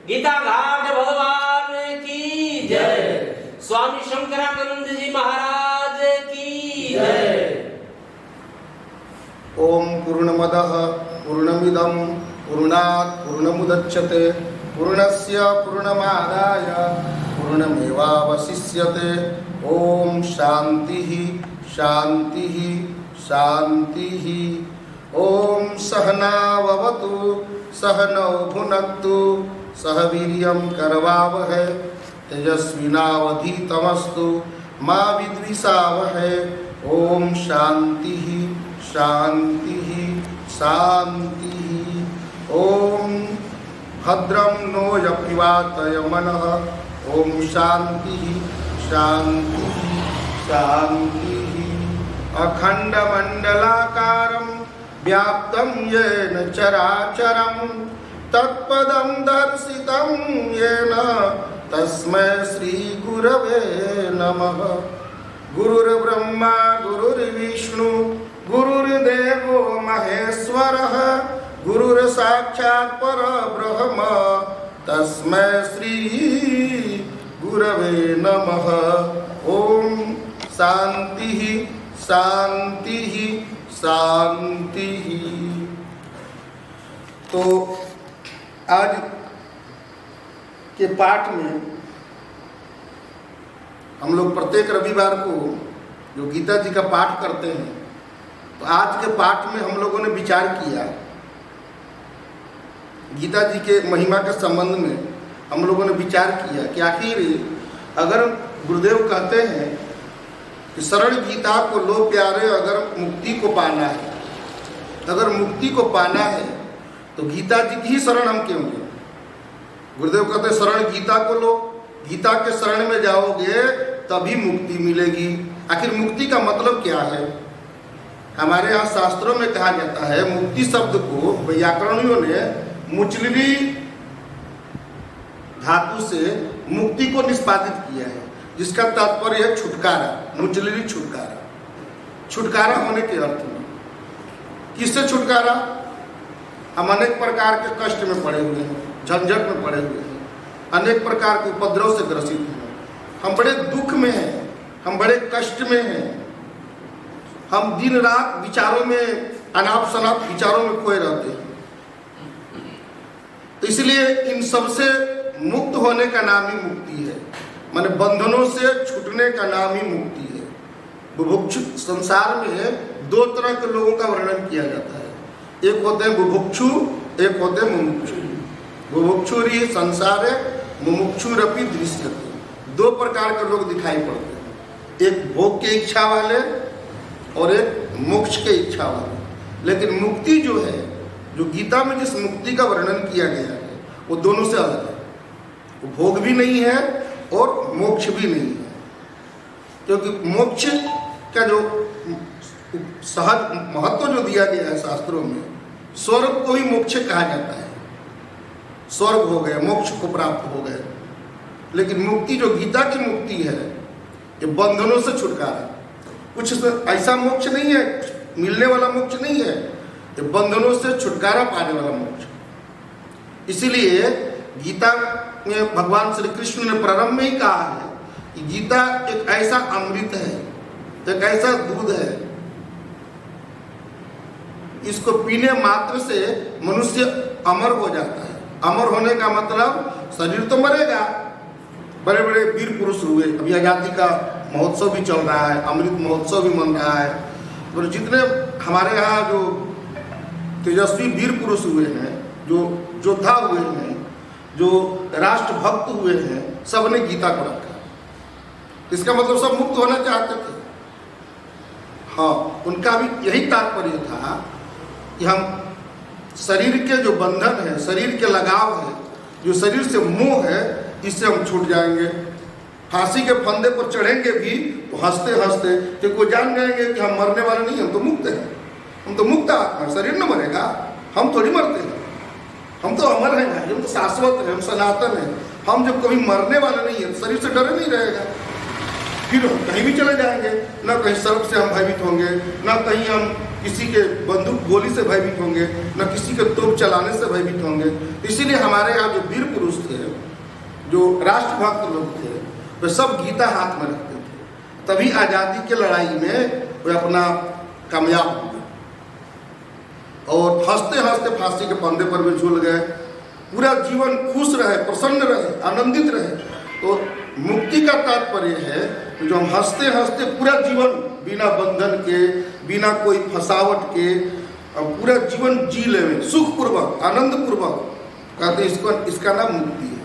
गीता घाट भगवान की जय। स्वामी शंकरानंद जी महाराज की जय। ओम पूर्णमदः पूर्णमिदं पूर्णात् पूर्णमुदच्यते पूर्णस्य पूर्णमादाय पूर्णमेवावशिष्यते। ओम शांतिः शांतिः शांतिः। ओम सहनाववतु सहनौ भुनक्तु सह वीर्यं करवावहै तेजस्विनावधीतमस्तु मा विद्विषावहै। ओम शांतिः शांतिः शांतिः। ओम भद्रं नो यपिवातय मनः। ओम शांतिः शांतिः शांतिः। अखंडमंडलाकारं व्याप्तं येन चराचरं तत्पदं दर्शितं येन तस्मै श्री गुरवे नमः। गुरुर्ब्रह्मा गुरुर्विष्णु गुरुर्देवो महेश्वरः गुरुर्साक्षात् परब्रह्म तस्मै श्री गुरवे नमः। ओम शांतिः शांतिः शांतिः। तो आज के पाठ में हम लोग प्रत्येक रविवार को जो गीता जी का पाठ करते हैं, तो आज के पाठ में हम लोगों ने विचार किया गीता जी के महिमा के संबंध में। हम लोगों ने विचार किया कि आखिर अगर गुरुदेव कहते हैं कि सरल गीता को लो प्यारे, अगर मुक्ति को पाना है, अगर मुक्ति को पाना है तो गीता जी की ही शरण हम क्यों लें। गुरुदेव कहते हैं शरण गीता को लो, गीता के शरण में जाओगे तभी मुक्ति मिलेगी। आखिर मुक्ति का मतलब क्या है? हमारे यहाँ शास्त्रों में कहा जाता है, मुक्ति शब्द को व्याकरणियों ने मुचलिरी धातु से मुक्ति को निष्पादित किया है, जिसका तात्पर्य है छुटकारा, मुचलिरी छुटकारा। छुटकारा होने के अर्थ में किससे छुटकारा? हम अनेक प्रकार के कष्ट में पड़े हुए हैं, झंझट में पड़े हुए हैं, अनेक प्रकार के उपद्रव से ग्रसित हैं, हम बड़े दुख में हैं, हम बड़े कष्ट में हैं, हम दिन रात विचारों में अनाप शनाप विचारों में खोए रहते हैं। तो इसलिए इन सबसे मुक्त होने का नाम ही मुक्ति है, माने बंधनों से छूटने का नाम ही मुक्ति है। बुभुक्षु संसार में दो तरह के लोगों का वर्णन किया जाता है, एक होते हैं बुभुक्षु, एक होते हैं मुमुक्षु। बुभुक्षुरी संसारे मुमुक्षुरपि दृश्यते। दो प्रकार के लोग दिखाई पड़ते हैं, एक भोग के इच्छा वाले और एक मोक्ष के इच्छा वाले। लेकिन मुक्ति जो है, जो गीता में जिस मुक्ति का वर्णन किया गया है, वो दोनों से अलग है। वो भोग भी नहीं है और मोक्ष भी नहीं है, क्योंकि मोक्ष का जो सहज महत्व जो दिया गया है शास्त्रों में, स्वर्ग को ही मोक्ष कहा जाता है। स्वर्ग हो गए, मोक्ष को प्राप्त हो गए। लेकिन मुक्ति जो गीता की मुक्ति है, ये बंधनों से छुटकारा। कुछ ऐसा मोक्ष नहीं है, मिलने वाला मोक्ष नहीं है, ये बंधनों से छुटकारा पाने वाला मोक्ष। इसीलिए गीता में भगवान श्री कृष्ण ने प्रारंभ में ही कहा है कि गीता एक ऐसा अमृत है, एक ऐसा दूध है, इसको पीने मात्र से मनुष्य अमर हो जाता है। अमर होने का मतलब शरीर तो मरेगा। बड़े बड़े वीर पुरुष हुए, अभी आज़ादी का महोत्सव भी चल रहा है, अमृत महोत्सव भी मन रहा है। और जितने हमारे यहाँ जो तेजस्वी वीर पुरुष हुए हैं, जो योद्धा हुए हैं, जो राष्ट्रभक्त हुए हैं, सब ने गीता को रखा। इसका मतलब सब मुक्त होना चाहते थे। हाँ, उनका भी यही तात्पर्य था कि हम शरीर के जो बंधन है, शरीर के लगाव है, जो शरीर से मोह है, इससे हम छूट जाएंगे। फांसी के फंदे पर चढ़ेंगे भी तो हंसते हंसते, क्योंकि वो जान जाएंगे कि हम मरने वाले नहीं, हम तो मुक्त हैं, हम तो मुक्त आत्मा। शरीर न मरेगा, हम थोड़ी मरते हैं, हम तो अमर हैं भाई, हम तो शाश्वत हैं, हम सनातन हैं। हम जब कभी मरने वाले नहीं है, शरीर से डरे नहीं रहेगा, फिर हम कहीं भी चले जाएंगे। ना कहीं सर्प से हम भयभीत होंगे, ना कहीं हम किसी के बंदूक गोली से भयभीत होंगे, ना किसी के तोप चलाने से भयभीत होंगे। इसीलिए हमारे यहाँ जो वीर पुरुष थे, राष्ट्रभक्त लोग थे, वे सब गीता हाथ में रखते थे, तभी आज़ादी की लड़ाई में वे अपना कामयाब हुए और हंसते हंसते फांसी के फंदे पर भी झूल गए। पूरा जीवन खुश रहे, प्रसन्न रहे, आनंदित रहे। तो मुक्ति का तात्पर्य है कि जो हम हंसते हंसते पूरा जीवन बिना बंधन के, बिना कोई फसावट के पूरा जीवन जी ले, सुखपूर्वक, आनंद पूर्वक, कहते हैं इसका नाम मुक्ति है।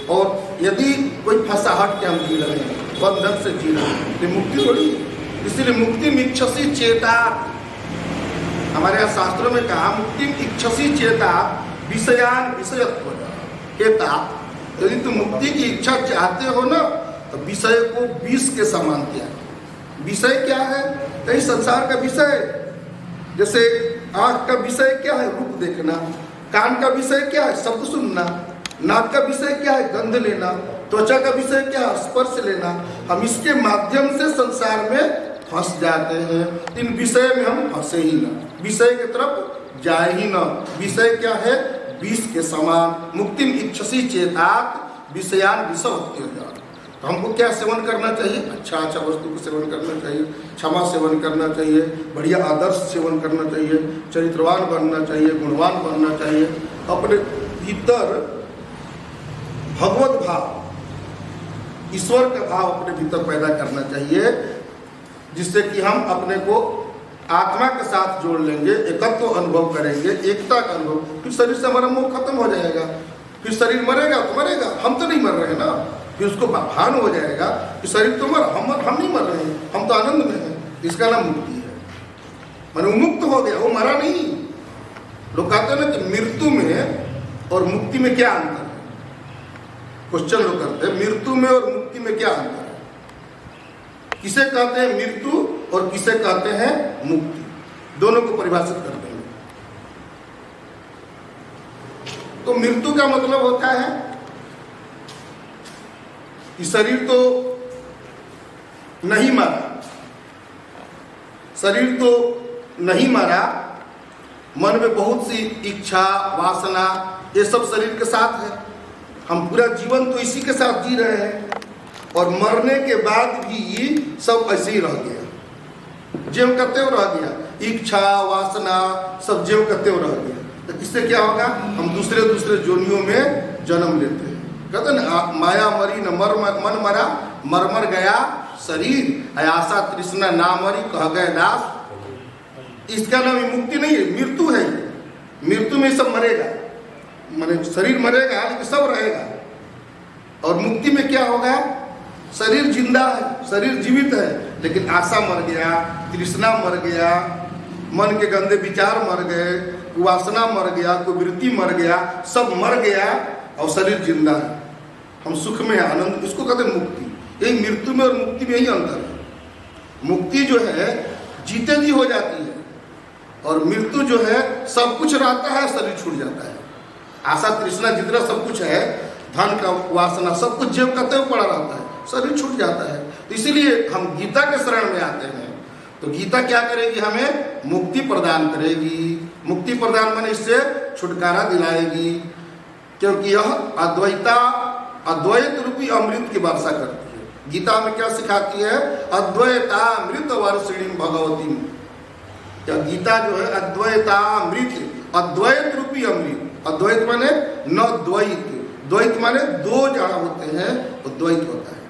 और यदि कोई फसाहट के हम जी रहे हैं, बंधन से जी रहे हैं, तो मुक्ति थोड़ी। इसलिए मुक्ति में इच्छसी चेता, हमारे यहाँ शास्त्रों में कहा मुक्ति में इच्छसी चेता विषयान विषयत्व हेता। यदि तुम मुक्ति की इच्छा चाहते हो ना, तो विषय को विष के समान त्याग। विषय क्या है? कई संसार का विषय, जैसे आंख का विषय क्या है? रूप देखना। कान का विषय क्या है? शब्द सुनना। नाक का विषय क्या है? गंध लेना। त्वचा का विषय क्या है? स्पर्श लेना। हम इसके माध्यम से संसार में फंस जाते हैं। इन विषय में हम फंसे ही ना, विषय की तरफ जाए ही ना। विषय क्या है? विष के समान। मुक्ति में इच्छसी चेतात विषयान विषवत्योजा। तो हमको क्या सेवन करना चाहिए? अच्छा अच्छा वस्तु को सेवन करना चाहिए, क्षमा सेवन करना चाहिए, बढ़िया आदर्श सेवन करना चाहिए, चरित्रवान बनना चाहिए, गुणवान बनना चाहिए। अपने भीतर भगवत भाव, ईश्वर का भाव अपने भीतर पैदा करना चाहिए, जिससे कि हम अपने को आत्मा के साथ जोड़ लेंगे, एकत्व अनुभव करेंगे, एकता का अनुभव। फिर शरीर से हमारा मोह खत्म हो जाएगा। फिर शरीर मरेगा तो मरेगा, हम तो नहीं मर रहे ना। फिर उसको भान हो जाएगा कि शरीर तो हम नहीं मर रहे हैं, हम तो आनंद में हैं। इसका नाम मुक्ति है। मैंने मुक्त हो गया, वो मरा नहीं। लोग कहते हैं ना कि मृत्यु में और मुक्ति में क्या अंतर है? क्वेश्चन लोग करते हैं, मृत्यु में और मुक्ति में क्या अंतर है? किसे कहते हैं मृत्यु और किसे कहते हैं मुक्ति? दोनों को परिभाषित कर देंगे। तो मृत्यु का मतलब होता है कि शरीर तो नहीं मरा, शरीर तो नहीं मरा, मन में बहुत सी इच्छा, वासना, ये सब शरीर के साथ है। हम पूरा जीवन तो इसी के साथ जी रहे हैं और मरने के बाद भी सब ऐसे ही रह गया, ज्यों का त्यों रह गया। इच्छा, वासना सब ज्यों का त्यों रह गया। तो इससे क्या होगा? हम दूसरे दूसरे जोनियों में जन्म लेते हैं। कहते ना, माया मरी न मन मरा, मर मर गया शरीर, आशा तृष्णा ना मरी, कह गए दास। इसका नाम मुक्ति नहीं है, मृत्यु है। मृत्यु में सब मरेगा, माने शरीर मरेगा लेकिन सब रहेगा। और मुक्ति में क्या होगा? शरीर जिंदा है, शरीर जीवित है, लेकिन आशा मर गया, तृष्णा मर गया, मन के गंदे विचार मर गए, वासना मर गया, कुवृत्ति मर गया, सब मर गया और शरीर जिंदा है। हम सुख में आनंद, इसको कहते हैं मुक्ति। यही मृत्यु में और मुक्ति में यही अंतर है। मुक्ति जो है जीते जी हो जाती है और मृत्यु जो है सब कुछ रहता है, शरीर छूट जाता है। आशा तृष्णा जितना सब कुछ है, धन का वासना सब कुछ जेब का त्यों पड़ा रहता है, शरीर छूट जाता है। तो इसीलिए हम गीता के शरण में आते हैं। तो गीता क्या करेगी? हमें मुक्ति प्रदान करेगी। मुक्ति प्रदान माने इससे छुटकारा दिलाएगी, क्योंकि यह अद्वैत रूपी अमृत की वर्षा करती है। गीता में क्या सिखाती है? अद्वैतामृत वर्षिणी भगवती। क्या गीता जो है अद्वैतामृत, अद्वैत रूपी अमृत। अद्वैत माने न द्वैत, द्वैत माने दो जड़ा होते हैं तो द्वैत होता है,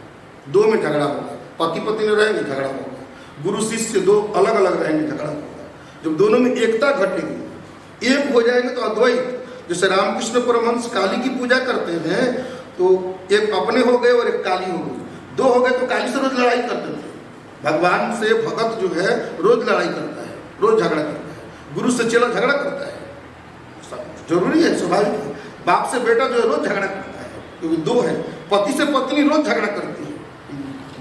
दो में झगड़ा होगा। पति पत्नी में रहेंगे झगड़ा होगा, गुरु शिष्य दो अलग अलग रहेंगे झगड़ा होगा। जब दोनों में एकता घटेगी, एक हो जाएंगे तो अद्वैत। जैसे रामकृष्ण परमहंस काली की पूजा करते हैं तो एक अपने हो गए और एक काली हो गई। दो हो गए तो काली से रोज लड़ाई करते थे। भगवान से भगत जो है रोज लड़ाई करता है, रोज झगड़ा करता है। गुरु से चेला झगड़ा करता है, जरूरी है, स्वाभाविक है। बाप से बेटा जो है रोज झगड़ा करता है, क्योंकि दो है। पति से पत्नी रोज झगड़ा करती है,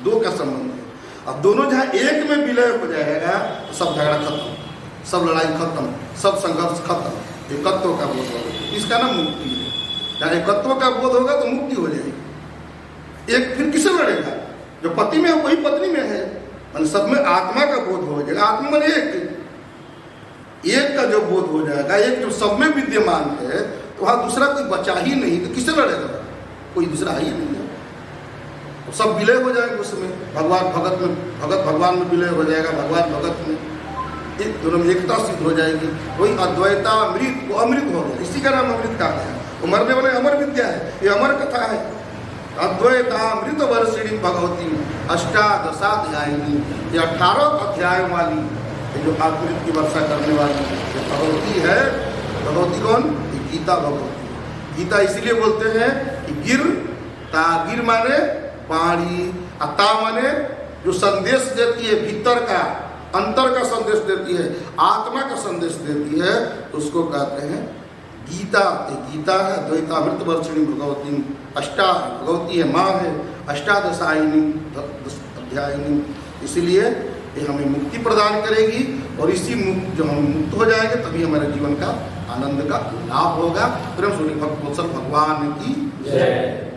दो का संबंध है। अब दोनों जहाँ एक में विलय हो जाएगा तो सब झगड़ा खत्म, सब लड़ाई खत्म, सब संघर्ष खत्म। एकत्व का बोध होगा, इसका नाम मुक्ति है। जहाँ एकत्व का बोध होगा तो मुक्ति हो जाएगी। एक फिर किसे लड़ेगा? जो पति में है वही पत्नी में है, मतलब सब में आत्मा का बोध हो जाएगा। आत्मा मन एक का जो बोध हो जाएगा, एक जो सब में विद्यमान है, तो वहाँ दूसरा कोई बचा ही नहीं, तो किससे लड़ेगा? कोई दूसरा है ही नहीं है। तो सब विलय हो जाएंगे उसमें, भगवान भगत में, भगत भगवान में विलय हो जाएगा, भगवान भगत में, एक दोनों में एकता सिद्ध हो जाएगी। वही अद्वैतामृत, वो अमृत हो गया, इसी का नाम अमृत कहा गया। वो मरने वाले अमर विद्या है, ये अमर कथा है। अद्वैतामृत वर्षिणी भगवती अष्टादशाध्यायिनी, ये 18 अध्याय वाली ये जो अमृत की वर्षा करने वाली ये भगवती है। भगवती कौन? ये गीता भगवती। गीता इसलिए बोलते हैं कि गिर ता, गिर माने पानी, अता माने जो संदेश देती है, भीतर का अंतर का संदेश देती है, आत्मा का संदेश देती है, उसको कहते हैं गीता। गीता है द्वैतामृत वर्षिणी भगवती, भगवती है, माँ है, अष्टादशायिनी अध्यायिनी, इसलिए ये हमें मुक्ति प्रदान करेगी। और इसी मुक्त जो हम मुक्त हो जाएंगे तभी हमारे जीवन का आनंद का लाभ होगा। प्रेम सुनी भक्त वत्सल भगवान की जय।